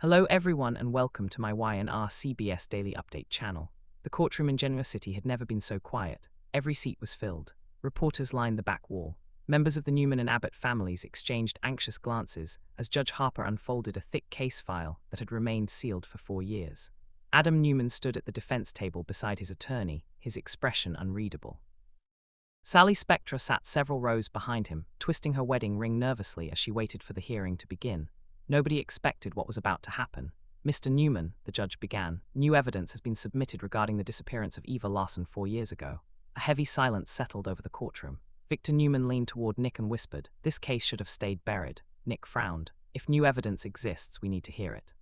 Hello everyone and welcome to my Y&R CBS Daily Update channel. The courtroom in Genoa City had never been so quiet. Every seat was filled. Reporters lined the back wall. Members of the Newman and Abbott families exchanged anxious glances as Judge Harper unfolded a thick case file that had remained sealed for 4 years. Adam Newman stood at the defense table beside his attorney, his expression unreadable. Sally Spectra sat several rows behind him, twisting her wedding ring nervously as she waited for the hearing to begin. Nobody expected what was about to happen. "Mr. Newman," the judge began, "new evidence has been submitted regarding the disappearance of Eva Larson 4 years ago." A heavy silence settled over the courtroom. Victor Newman leaned toward Nick and whispered, "This case should have stayed buried." Nick frowned. "If new evidence exists, we need to hear it."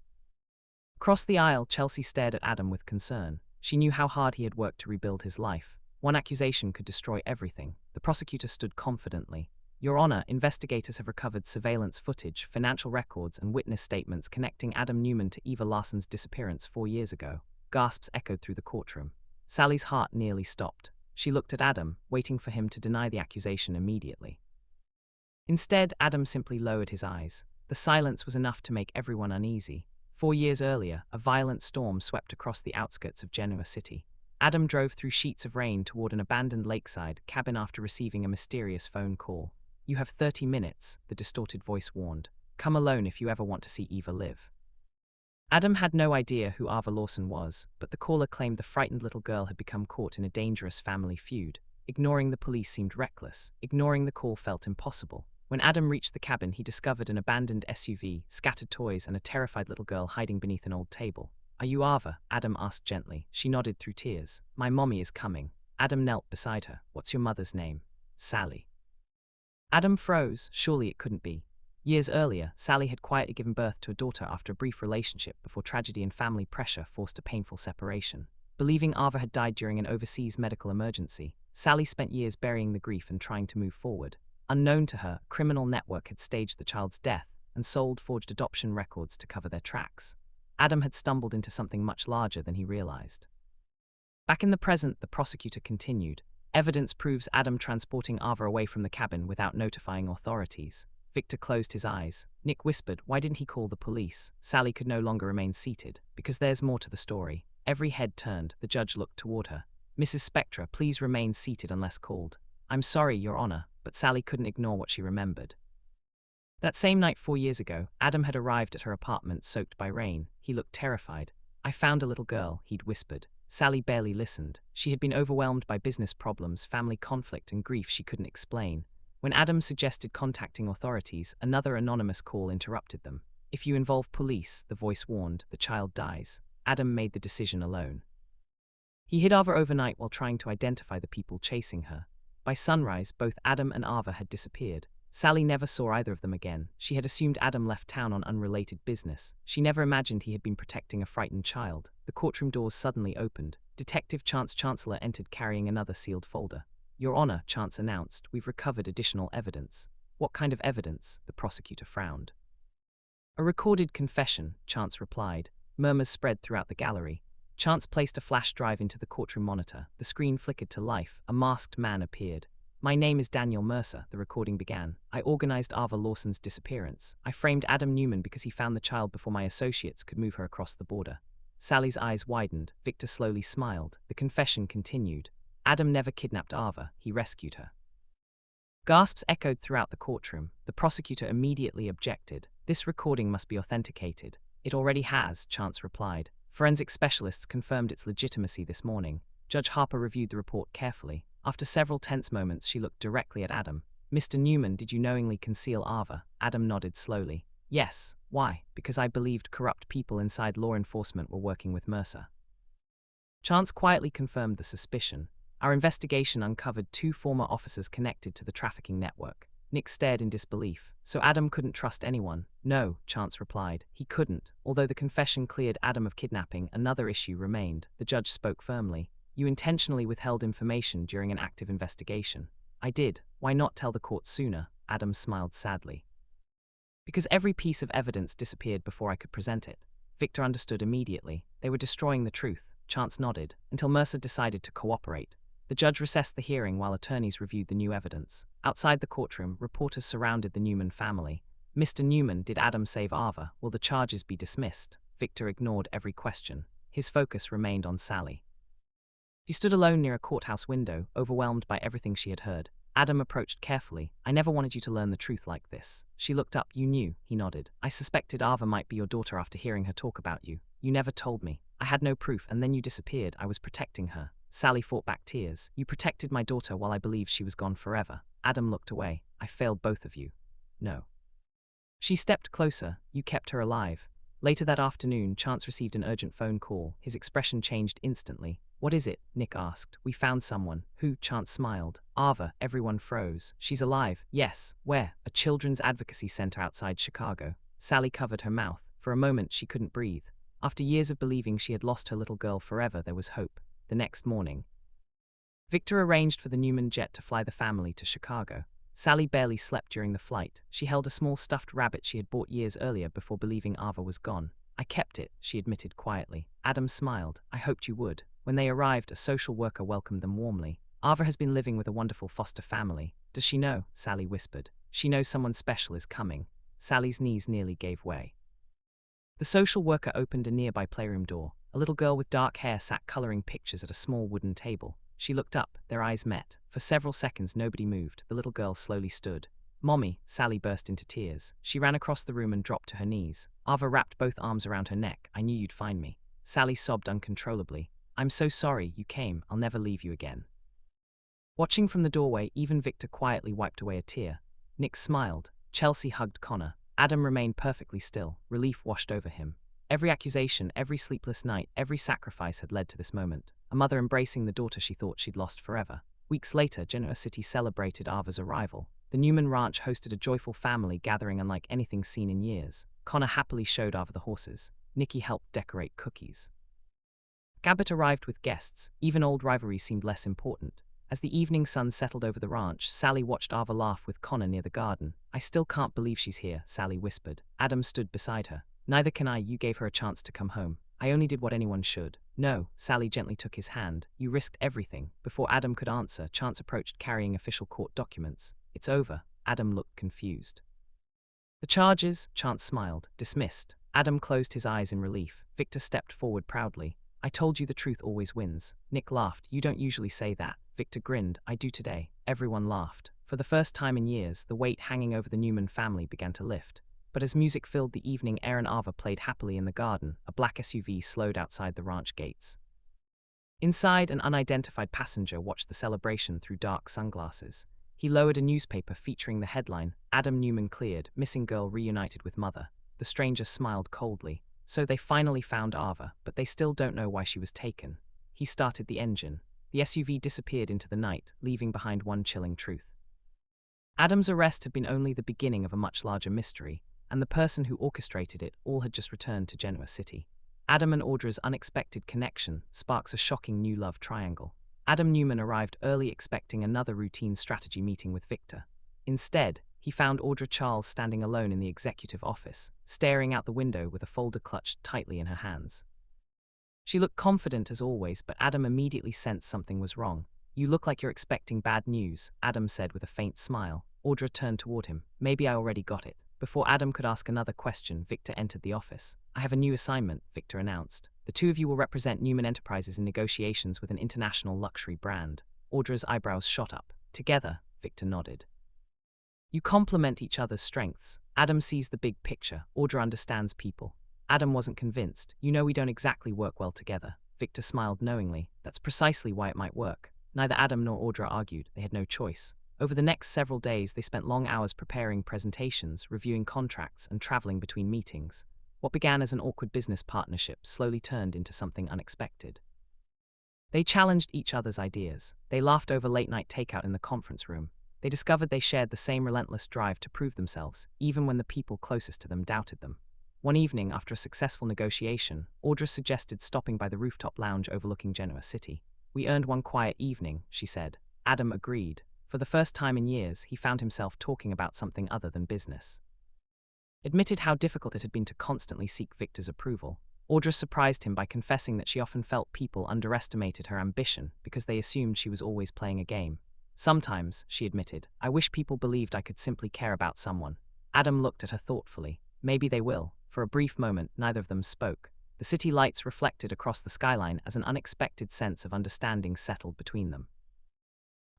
Across the aisle, Chelsea stared at Adam with concern. She knew how hard he had worked to rebuild his life. One accusation could destroy everything. The prosecutor stood confidently. "Your Honor, investigators have recovered surveillance footage, financial records, and witness statements connecting Adam Newman to Eva Larson's disappearance 4 years ago." Gasps echoed through the courtroom. Sally's heart nearly stopped. She looked at Adam, waiting for him to deny the accusation immediately. Instead, Adam simply lowered his eyes. The silence was enough to make everyone uneasy. 4 years earlier, a violent storm swept across the outskirts of Genoa City. Adam drove through sheets of rain toward an abandoned lakeside cabin after receiving a mysterious phone call. "You have 30 minutes, the distorted voice warned. "Come alone if you ever want to see Eva live." Adam had no idea who Eva Lawson was, but the caller claimed the frightened little girl had become caught in a dangerous family feud. Ignoring the police seemed reckless. Ignoring the call felt impossible. When Adam reached the cabin, he discovered an abandoned SUV, scattered toys, and a terrified little girl hiding beneath an old table. "Are you Eva?" Adam asked gently. She nodded through tears. "My mommy is coming." Adam knelt beside her. "What's your mother's name?" "Sally." Adam froze. Surely it couldn't be. Years earlier, Sally had quietly given birth to a daughter after a brief relationship before tragedy and family pressure forced a painful separation. Believing Ava had died during an overseas medical emergency, Sally spent years burying the grief and trying to move forward. Unknown to her, a criminal network had staged the child's death and sold forged adoption records to cover their tracks. Adam had stumbled into something much larger than he realized. Back in the present, the prosecutor continued. "Evidence proves Adam transporting Ava away from the cabin without notifying authorities." Victor closed his eyes. Nick whispered, "Why didn't he call the police?" Sally could no longer remain seated. "Because there's more to the story." Every head turned. The judge looked toward her. "Mrs. Spectra, please remain seated unless called." "I'm sorry, Your Honor," but Sally couldn't ignore what she remembered. That same night 4 years ago, Adam had arrived at her apartment soaked by rain. He looked terrified. "I found a little girl," he'd whispered. Sally barely listened. She had been overwhelmed by business problems, family conflict, and grief she couldn't explain. When Adam suggested contacting authorities, another anonymous call interrupted them. "If you involve police," the voice warned, "the child dies." Adam made the decision alone. He hid Ava overnight while trying to identify the people chasing her. By sunrise, both Adam and Ava had disappeared. Sally never saw either of them again. She had assumed Adam left town on unrelated business. She never imagined he had been protecting a frightened child. The courtroom doors suddenly opened. Detective Chance Chancellor entered carrying another sealed folder. "Your Honor," Chance announced, "we've recovered additional evidence." "What kind of evidence?" the prosecutor frowned. "A recorded confession," Chance replied. Murmurs spread throughout the gallery. Chance placed a flash drive into the courtroom monitor. The screen flickered to life. A masked man appeared. "My name is Daniel Mercer," the recording began. "I organized Ava Lawson's disappearance. I framed Adam Newman because he found the child before my associates could move her across the border." Sally's eyes widened. Victor slowly smiled. The confession continued. "Adam never kidnapped Ava. He rescued her." Gasps echoed throughout the courtroom. The prosecutor immediately objected. "This recording must be authenticated." "It already has," Chance replied. "Forensic specialists confirmed its legitimacy this morning." Judge Harper reviewed the report carefully. After several tense moments, she looked directly at Adam. "Mr. Newman, did you knowingly conceal Ava?" Adam nodded slowly. "Yes." "Why?" "Because I believed corrupt people inside law enforcement were working with Mercer." Chance quietly confirmed the suspicion. "Our investigation uncovered 2 former officers connected to the trafficking network." Nick stared in disbelief. "So Adam couldn't trust anyone?" "No," Chance replied. "He couldn't." Although the confession cleared Adam of kidnapping, another issue remained. The judge spoke firmly. "You intentionally withheld information during an active investigation." "I did. Why not tell the court sooner?" Adam smiled sadly. "Because every piece of evidence disappeared before I could present it." Victor understood immediately. They were destroying the truth. Chance nodded, until Mercer decided to cooperate. The judge recessed the hearing while attorneys reviewed the new evidence. Outside the courtroom, reporters surrounded the Newman family. Mr. Newman, did Adam save Ava? Will the charges be dismissed? Victor ignored every question. His focus remained on Sally. She stood alone near a courthouse window, overwhelmed by everything she had heard. Adam approached carefully. I never wanted you to learn the truth like this. She looked up. You knew, he nodded. I suspected Ava might be your daughter after hearing her talk about you. You never told me. I had no proof, and then you disappeared. I was protecting her. Sally fought back tears. You protected my daughter while I believed she was gone forever. Adam looked away. I failed both of you. No. She stepped closer. You kept her alive. Later that afternoon, Chance received an urgent phone call. His expression changed instantly. What is it? Nick asked. We found someone. Who? Chance smiled. Ava. Everyone froze. She's alive. Yes. Where? A children's advocacy center outside Chicago. Sally covered her mouth. For a moment, she couldn't breathe. After years of believing she had lost her little girl forever, there was hope. The next morning, Victor arranged for the Newman jet to fly the family to Chicago. Sally barely slept during the flight. She held a small stuffed rabbit she had bought years earlier before believing Ava was gone. I kept it, she admitted quietly. Adam smiled. I hoped you would. When they arrived, a social worker welcomed them warmly. Ava has been living with a wonderful foster family. Does she know? Sally whispered. She knows someone special is coming. Sally's knees nearly gave way. The social worker opened a nearby playroom door. A little girl with dark hair sat coloring pictures at a small wooden table. She looked up. Their eyes met. For several seconds, nobody moved. The little girl slowly stood. Mommy, Sally burst into tears. She ran across the room and dropped to her knees. Ava wrapped both arms around her neck. I knew you'd find me. Sally sobbed uncontrollably. I'm so sorry you came. I'll never leave you again. Watching from the doorway, even Victor quietly wiped away a tear. Nick smiled. Chelsea hugged Connor. Adam remained perfectly still. Relief washed over him. Every accusation, every sleepless night, every sacrifice had led to this moment. A mother embracing the daughter she thought she'd lost forever. Weeks later, Genoa City celebrated Ava's arrival. The Newman Ranch hosted a joyful family gathering unlike anything seen in years. Connor happily showed Ava the horses. Nikki helped decorate cookies. Gabbett arrived with guests. Even old rivalries seemed less important. As the evening sun settled over the ranch, Sally watched Ava laugh with Connor near the garden. I still can't believe she's here, Sally whispered. Adam stood beside her. Neither can I. You gave her a chance to come home. I only did what anyone should. No, Sally gently took his hand. You risked everything. Before Adam could answer, Chance approached carrying official court documents. It's over. Adam looked confused. The charges, Chance smiled, dismissed. Adam closed his eyes in relief. Victor stepped forward proudly. I told you the truth always wins. Nick laughed. You don't usually say that. Victor grinned. I do today. Everyone laughed. For the first time in years, the weight hanging over the Newman family began to lift. But as music filled the evening, Aaron Ava played happily in the garden. A black SUV slowed outside the ranch gates. Inside, an unidentified passenger watched the celebration through dark sunglasses. He lowered a newspaper featuring the headline, Adam Newman cleared, missing girl reunited with mother. The stranger smiled coldly. So they finally found Ava, but they still don't know why she was taken. He started the engine. The SUV disappeared into the night, leaving behind one chilling truth. Adam's arrest had been only the beginning of a much larger mystery, and the person who orchestrated it all had just returned to Genoa City. Adam and Audra's unexpected connection sparks a shocking new love triangle. Adam Newman arrived early expecting another routine strategy meeting with Victor. Instead, he found Audra Charles standing alone in the executive office, staring out the window with a folder clutched tightly in her hands. She looked confident as always, but Adam immediately sensed something was wrong. You look like you're expecting bad news, Adam said with a faint smile. Audra turned toward him. Maybe I already got it. Before Adam could ask another question, Victor entered the office. I have a new assignment, Victor announced. The two of you will represent Newman Enterprises in negotiations with an international luxury brand. Audra's eyebrows shot up. Together, Victor nodded. You complement each other's strengths. Adam sees the big picture. Audra understands people. Adam wasn't convinced. You know we don't exactly work well together. Victor smiled knowingly. That's precisely why it might work. Neither Adam nor Audra argued. They had no choice. Over the next several days, they spent long hours preparing presentations, reviewing contracts, and traveling between meetings. What began as an awkward business partnership slowly turned into something unexpected. They challenged each other's ideas. They laughed over late-night takeout in the conference room. They discovered they shared the same relentless drive to prove themselves, even when the people closest to them doubted them. One evening, after a successful negotiation, Audra suggested stopping by the rooftop lounge overlooking Genoa City. We earned one quiet evening, she said. Adam agreed. For the first time in years, he found himself talking about something other than business. Admitted how difficult it had been to constantly seek Victor's approval. Audra surprised him by confessing that she often felt people underestimated her ambition because they assumed she was always playing a game. Sometimes, she admitted, I wish people believed I could simply care about someone. Adam looked at her thoughtfully. Maybe they will. For a brief moment, neither of them spoke. The city lights reflected across the skyline as an unexpected sense of understanding settled between them.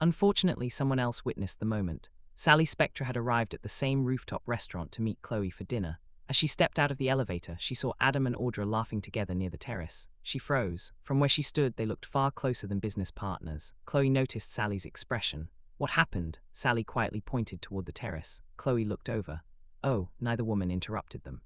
Unfortunately, someone else witnessed the moment. Sally Spectra had arrived at the same rooftop restaurant to meet Chloe for dinner. As she stepped out of the elevator, she saw Adam and Audra laughing together near the terrace. She froze. From where she stood, they looked far closer than business partners. Chloe noticed Sally's expression. What happened? Sally quietly pointed toward the terrace. Chloe looked over. Oh, neither woman interrupted them.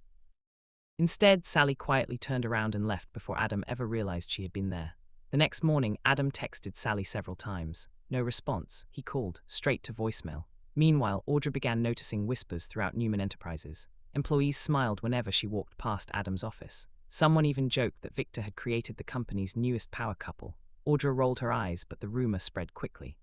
Instead, Sally quietly turned around and left before Adam ever realized she had been there. The next morning, Adam texted Sally several times. No response. He called, straight to voicemail. Meanwhile, Audra began noticing whispers throughout Newman Enterprises. Employees smiled whenever she walked past Adam's office. Someone even joked that Victor had created the company's newest power couple. Audra rolled her eyes, but the rumor spread quickly.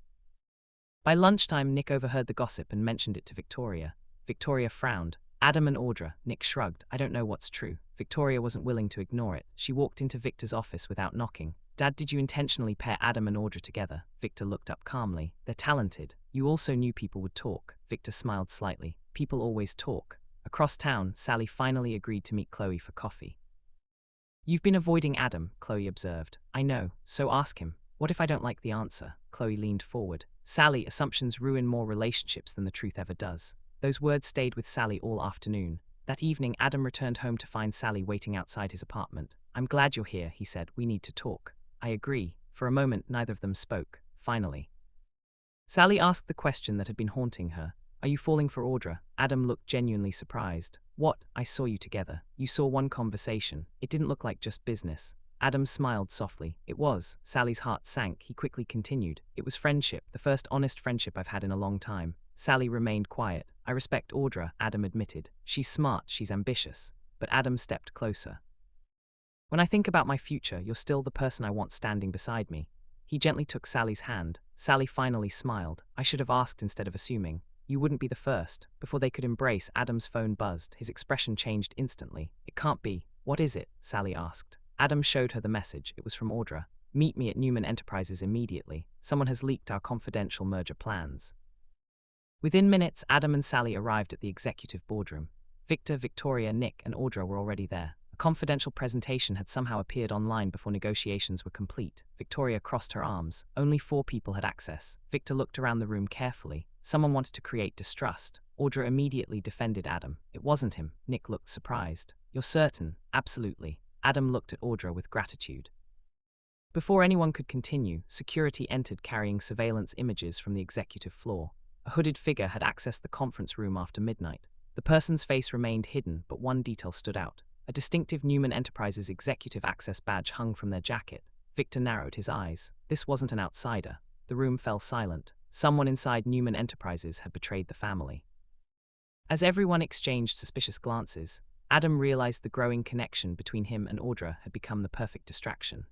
By lunchtime, Nick overheard the gossip and mentioned it to Victoria. Victoria frowned. Adam and Audra, Nick shrugged. I don't know what's true. Victoria wasn't willing to ignore it. She walked into Victor's office without knocking. Dad, did you intentionally pair Adam and Audra together? Victor looked up calmly. They're talented. You also knew people would talk. Victor smiled slightly. People always talk. Across town, Sally finally agreed to meet Chloe for coffee. You've been avoiding Adam, Chloe observed. I know, so ask him. What if I don't like the answer? Chloe leaned forward. Sally, assumptions ruin more relationships than the truth ever does. Those words stayed with Sally all afternoon. That evening, Adam returned home to find Sally waiting outside his apartment. I'm glad you're here, he said. We need to talk. I agree. For a moment, neither of them spoke. Finally, Sally asked the question that had been haunting her. Are you falling for Audra? Adam looked genuinely surprised. What? I saw you together. You saw one conversation. It didn't look like just business. Adam smiled softly. It was. Sally's heart sank. He quickly continued. It was friendship, the first honest friendship I've had in a long time. Sally remained quiet. I respect Audra, Adam admitted. She's smart, she's ambitious. But Adam stepped closer. When I think about my future, you're still the person I want standing beside me. He gently took Sally's hand. Sally finally smiled. I should have asked instead of assuming. You wouldn't be the first. Before they could embrace, Adam's phone buzzed. His expression changed instantly. It can't be. What is it? Sally asked. Adam showed her the message. It was from Audra. Meet me at Newman Enterprises immediately. Someone has leaked our confidential merger plans. Within minutes, Adam and Sally arrived at the executive boardroom. Victor, Victoria, Nick, and Audra were already there. A confidential presentation had somehow appeared online before negotiations were complete. Victoria crossed her arms. Only 4 people had access. Victor looked around the room carefully. Someone wanted to create distrust. Audra immediately defended Adam. It wasn't him. Nick looked surprised. You're certain? Absolutely. Adam looked at Audra with gratitude. Before anyone could continue, security entered carrying surveillance images from the executive floor. A hooded figure had accessed the conference room after midnight. The person's face remained hidden, but one detail stood out. A distinctive Newman Enterprises executive access badge hung from their jacket. Victor narrowed his eyes. This wasn't an outsider. The room fell silent. Someone inside Newman Enterprises had betrayed the family. As everyone exchanged suspicious glances, Adam realized the growing connection between him and Audra had become the perfect distraction.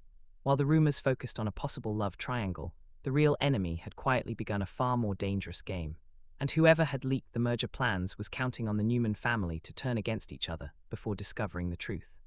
While the rumors focused on a possible love triangle, the real enemy had quietly begun a far more dangerous game. And whoever had leaked the merger plans was counting on the Newman family to turn against each other before discovering the truth.